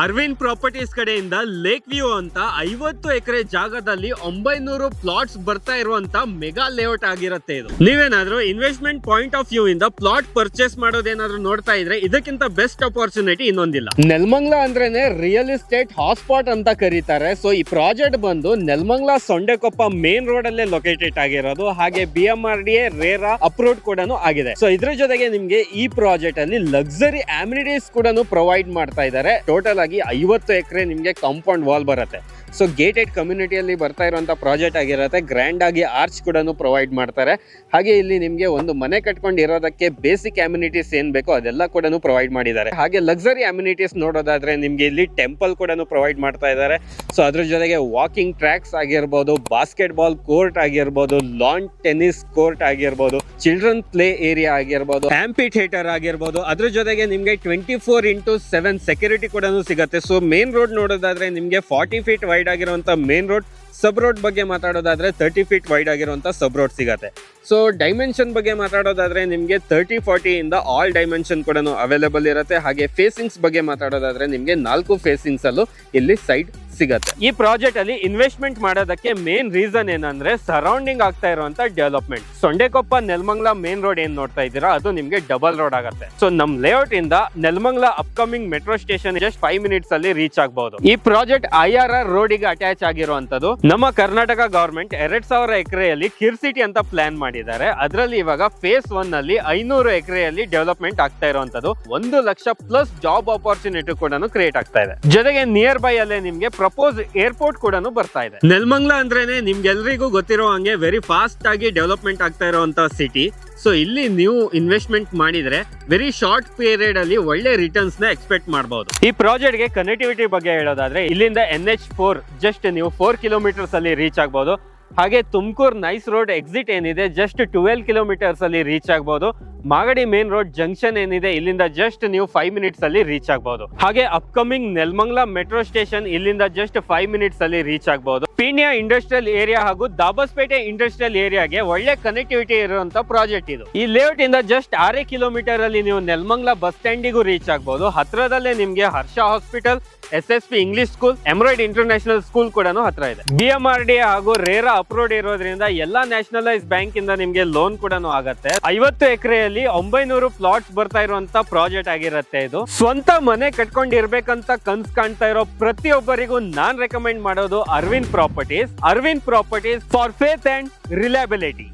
Arvind properties ಕಡೆಯಿಂದ lake view ಅಂತ 50 ಎಕರೆ ಜಾಗದಲ್ಲಿ 900 ಪ್ಲಾಟ್ಸ್ ಬರ್ತಾ ಇರುವಂತ ಮೆಗಾ ಲೇಔಟ್ ಆಗಿರುತ್ತೆ ಇದು. ನೀವೇನಾದ್ರೂ ಇನ್ವೆಸ್ಟ್ಮೆಂಟ್ ಪಾಯಿಂಟ್ ಆಫ್ ವ್ಯೂ ಇಂದ ಪ್ಲಾಟ್ ಪರ್ಚೇಸ್ ಮಾಡೋದೇನಾದ್ರೂ ನೋಡ್ತಾ ಇದ್ರೆ ಇದಕ್ಕಿಂತ ಬೆಸ್ಟ್ ಅಪರ್ಚುನಿಟಿ ಇನ್ನೊಂದಿಲ್ಲ. ನೆಲಮಂಗಲ ಅಂದ್ರೇನೆ ರಿಯಲ್ ಎಸ್ಟೇಟ್ ಹಾಟ್ಸ್ಪಾಟ್ ಅಂತ ಕರೀತಾರೆ. ಸೊ ಈ ಪ್ರಾಜೆಕ್ಟ್ ಬಂದು ನೆಲಮಂಗಲ ಸೊಂಡೆಕೊಪ್ಪ ಮೇನ್ ರೋಡ್ ಅಲ್ಲೇ ಲೊಕೇಟೆಡ್ ಆಗಿರೋದು. ಹಾಗೆ BMRDA ರೇರಾ ಅಪ್ರೂವ್ಡ್ ಕೂಡ ಆಗಿದೆ. ಸೊ ಇದ್ರ ಜೊತೆಗೆ ನಿಮ್ಗೆ ಈ ಪ್ರಾಜೆಕ್ಟ್ ಅಲ್ಲಿ ಲಕ್ಸರಿ ಅಮ್ಯುನಿಟೀಸ್ ಕೂಡ ಪ್ರೊವೈಡ್ ಮಾಡ್ತಾ ಇದ್ದಾರೆ. ಟೋಟಲ್ ಆಗಿ 50 ಎಕರೆ ನಿಮ್ಗೆ ಕಾಂಪೌಂಡ್ ವಾಲ್ ಬರುತ್ತೆ. ಸೊ ಗೇಟೆಡ್ ಕಮ್ಯುನಿಟಿಯಲ್ಲಿ ಬರ್ತಾ ಇರುವಂತ ಪ್ರಾಜೆಕ್ಟ್ ಆಗಿರುತ್ತೆ. ಗ್ರ್ಯಾಂಡ್ ಆಗಿ ಆರ್ಚ್ ಕೂಡ ಪ್ರೊವೈಡ್ ಮಾಡ್ತಾರೆ. ಹಾಗೆ ಇಲ್ಲಿ ನಿಮ್ಗೆ ಒಂದು ಮನೆ ಕಟ್ಕೊಂಡು ಇರೋದಕ್ಕೆ ಬೇಸಿಕ್ ಅಮ್ಯುನಿಟೀಸ್ ಏನ್ ಬೇಕೋ ಅದೆಲ್ಲ ಕೂಡ ಪ್ರೊವೈಡ್ ಮಾಡಿದ್ದಾರೆ. ಹಾಗೆ ಲಕ್ಸರಿ ಅಮ್ಯುನಿಟೀಸ್ ನೋಡೋದಾದ್ರೆ ನಿಮ್ಗೆ ಇಲ್ಲಿ ಟೆಂಪಲ್ ಕೂಡ ಪ್ರೊವೈಡ್ ಮಾಡ್ತಾ ಇದ್ದಾರೆ. ಸೊ ಅದ್ರ ಜೊತೆಗೆ ವಾಕಿಂಗ್ ಟ್ರ್ಯಾಕ್ಸ್ ಆಗಿರ್ಬೋದು, ಬಾಸ್ಕೆಟ್ ಬಾಲ್ ಕೋರ್ಟ್ ಆಗಿರ್ಬೋದು, ಲಾನ್ ಟೆನ್ನಿಸ್ ಕೋರ್ಟ್ ಆಗಿರ್ಬೋದು, ಚಿಲ್ಡ್ರನ್ ಪ್ಲೇ ಏರಿಯಾ ಆಗಿರ್ಬೋದು, ಆಂಪಿ ಥಿಯೇಟರ್ ಆಗಿರ್ಬೋದು. ಅದ್ರ ಜೊತೆಗೆ ನಿಮ್ಗೆ 24x7 ಸೆಕ್ಯೂರಿಟಿ ಕೂಡ ಸಿಗುತ್ತೆ. ಸೊ ಮೇನ್ ರೋಡ್ ನೋಡೋದಾದ್ರೆ ನಿಮ್ಗೆ 40 ಫೀಟ್ ವೈಡ್ ಆಗಿರುವಂತ ಮೇನ್ ರೋಡ್, ಸಬ್ ರೋಡ್ ಬಗ್ಗೆ ಮಾತಾಡೋದಾದ್ರೆ 30 ಫೀಟ್ ವೈಡ್ ಆಗಿರುವಂತ ಸಬ್ ರೋಡ್ ಸಿಗುತ್ತೆ. ಸೊ ಡೈಮೆನ್ಷನ್ ಬಗ್ಗೆ ಮಾತಾಡೋದಾದ್ರೆ ನಿಮ್ಗೆ 30-40 ಇಂದ ಆಲ್ ಡೈಮೆನ್ಷನ್ ಕೂಡ ಅವೈಲೇಬಲ್ ಇರುತ್ತೆ. ಹಾಗೆ ಫೇಸಿಂಗ್ಸ್ ಬಗ್ಗೆ ಮಾತಾಡೋದಾದ್ರೆ ನಿಮ್ಗೆ 4 ಫೇಸಿಂಗ್ಸ್ ಅಲ್ಲೂ ಇಲ್ಲಿ ಸೈಡ್ ಸಿಗುತ್ತೆ. ಈ ಪ್ರಾಜೆಕ್ಟ್ ಅಲ್ಲಿ ಇನ್ವೆಸ್ಟ್ಮೆಂಟ್ ಮಾಡೋದಕ್ಕೆ ಮೇನ್ ರೀಸನ್ ಏನಂದ್ರೆ ಸರೌಂಡಿಂಗ್ ಆಗ್ತಾ ಇರುವಂತ development. Sondekoppa Nelamangala main road ಏನ್ ನೋಡ್ತಾ ಇದ್ದೀರಾ ಅದು ನಿಮ್ಗೆ ಡಬಲ್ ರೋಡ್ ಆಗುತ್ತೆ. ಸೊ ನಮ್ ಲೇಔಟ್ ಇಂದ Nelamangala upcoming metro station just 5 minutes ಅಲ್ಲಿ ರೀಚ್ ಆಗಬಹುದು. ಈ ಪ್ರಾಜೆಕ್ಟ್ IRR ರೋಡ್ ಗೆ ಅಟ್ಯಾಚ್ ಆಗಿರುವಂತದ್ದು. ನಮ್ಮ ಕರ್ನಾಟಕ ಗವರ್ಮೆಂಟ್ 2000 ಎಕರೆಯಲ್ಲಿ ಕಿರ್ಸಿಟಿ ಅಂತ ಪ್ಲಾನ್ ಮಾಡಿದ್ದಾರೆ. ಅದರಲ್ಲಿ ಇವಾಗ ಫೇಸ್ 1 ಅಲ್ಲಿ 500 ಎಕರೆಯಲ್ಲಿ ಡೆವಲಪ್ಮೆಂಟ್ ಆಗ್ತಾ ಇರುವಂತದ್ದು. 1 ಲಕ್ಷ ಪ್ಲಸ್ ಜಾಬ್ ಆಪರ್ಚುನಿಟಿ ಕೂಡ ಕ್ರಿಯೇಟ್ ಆಗ್ತಾ ಇದೆ. ಜೊತೆಗೆ ನಿಯರ್ ಬೈ ಅಲ್ಲೇ ನಿಮ್ಗೆ ಪ್ರಪೋಸ್ ಏರ್ಪೋರ್ಟ್ ಕೂಡ ಬರ್ತಾ ಇದೆ. ನೆಲಮಂಗಲ ಅಂದ್ರೇನೆ ನಿಮ್ಗೆಲ್ರಿಗೂ ಗೊತ್ತಿರೋ ಹಂಗೆ ವೆರಿ ಫಾಸ್ಟ್ ಆಗಿ ಡೆವಲಪ್ಮೆಂಟ್ ಆಗ್ತಾ ಇರುವಂತ ಸಿಟಿ. ಸೊ ಇಲ್ಲಿ ನೀವು ಇನ್ವೆಸ್ಟ್ಮೆಂಟ್ ಮಾಡಿದ್ರೆ ವೆರಿ ಶಾರ್ಟ್ ಪೀರಿಯಡ್ ಅಲ್ಲಿ ಒಳ್ಳೆ ರಿಟರ್ನ್ಸ್ ನ ಎಕ್ಸ್ಪೆಕ್ಟ್ ಮಾಡಬಹುದು. ಈ ಪ್ರಾಜೆಕ್ಟ್ ಗೆ ಕನೆಕ್ಟಿವಿಟಿ ಬಗ್ಗೆ ಹೇಳೋದಾದ್ರೆ ಇಲ್ಲಿಂದ NH4 ಜಸ್ಟ್ ನೀವು 4 ಕಿಲೋಮೀಟರ್ಸ್ ಅಲ್ಲಿ ರೀಚ್ ಆಗಬಹುದು. ಹಾಗೆ ತುಮಕೂರು ನೈಸ್ ರೋಡ್ ಎಕ್ಸಿಟ್ ಏನಿದೆ ಜಸ್ಟ್ 12 ಕಿಲೋಮೀಟರ್ಸ್ ಅಲ್ಲಿ ರೀಚ್ ಆಗಬಹುದು. ಮಾಗಡಿ ಮೇನ್ ರೋಡ್ ಜಂಕ್ಷನ್ ಏನಿದೆ ಇಲ್ಲಿಂದ ಜಸ್ಟ್ ನೀವು 5 ಮಿನಿಟ್ಸ್ ಅಲ್ಲಿ ರೀಚ್ ಆಗಬಹುದು. ಹಾಗೆ ಅಪ್ಕಮಿಂಗ್ ನೆಲಮಂಗಲ ಮೆಟ್ರೋ ಸ್ಟೇಷನ್ ಇಲ್ಲಿಂದ ಜಸ್ಟ್ 5 ಮಿನಿಟ್ಸ್ ಅಲ್ಲಿ ರೀಚ್ ಆಗಬಹುದು. ಪೀಣ್ಯ ಇಂಡಸ್ಟ್ರಿಯಲ್ ಏರಿಯಾ ಹಾಗೂ ದಾಬಸ್ಪೇಟೆ ಇಂಡಸ್ಟ್ರಿಯಲ್ ಏರಿಯಾಗೆ ಒಳ್ಳೆ ಕನೆಕ್ಟಿವಿಟಿ ಇರುವಂತ ಪ್ರಾಜೆಕ್ಟ್ ಇದು. ಈ ಲೇಔಟ್ ಇಂದ ಜಸ್ಟ್ 6 ಕಿಲೋಮೀಟರ್ ಅಲ್ಲಿ ನೀವು ನೆಲಮಂಗಲ ಬಸ್ ಸ್ಟ್ಯಾಂಡಿಗೂ ರೀಚ್ ಆಗಬಹುದು. ಹತ್ರದಲ್ಲೇ ನಿಮ್ಗೆ Harsha hospital, SSP English school, Emerald international school ಕೂಡ ಹತ್ರ ಇದೆ. BMRDA ಹಾಗೂ ರೇರಾ ಅಪ್ರೂವ್ಡ್ ಇರೋದ್ರಿಂದ ಎಲ್ಲಾ ನ್ಯಾಷನಲೈಸ್ ಬ್ಯಾಂಕ್ ಇಂದ ನಿಮ್ಗೆ ಲೋನ್ ಕೂಡ ಆಗತ್ತೆ. 50 ಎಕರೆಯಲ್ಲಿ 900 ಪ್ಲಾಟ್ಸ್ ಬರ್ತಾ ಇರುವಂತ ಪ್ರಾಜೆಕ್ಟ್ ಆಗಿರುತ್ತೆ ಇದು. ಸ್ವಂತ ಮನೆ ಕಟ್ಕೊಂಡಿರ್ಬೇಕಂತ ಕನ್ಸ್ ಕಾಣ್ತಾ ಇರೋ ಪ್ರತಿಯೊಬ್ಬರಿಗೂ ನಾನ್ ರೆಕಮೆಂಡ್ ಮಾಡೋದು Arvind properties. Arvind properties for faith and reliability.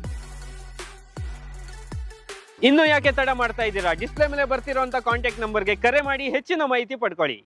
ಇನ್ನು ಯಾಕೆ ತಡ ಮಾಡ್ತಾ ಇದ್ದೀರಾ? ಡಿಸ್ಪ್ಲೇ ಮೇಲೆ ಬರ್ತಿರುವಂತ ಕಾಂಟ್ಯಾಕ್ಟ್ ನಂಬರ್ಗೆ ಕರೆ ಮಾಡಿ ಹೆಚ್ಚಿನ ಮಾಹಿತಿ ಪಡ್ಕೊಳ್ಳಿ.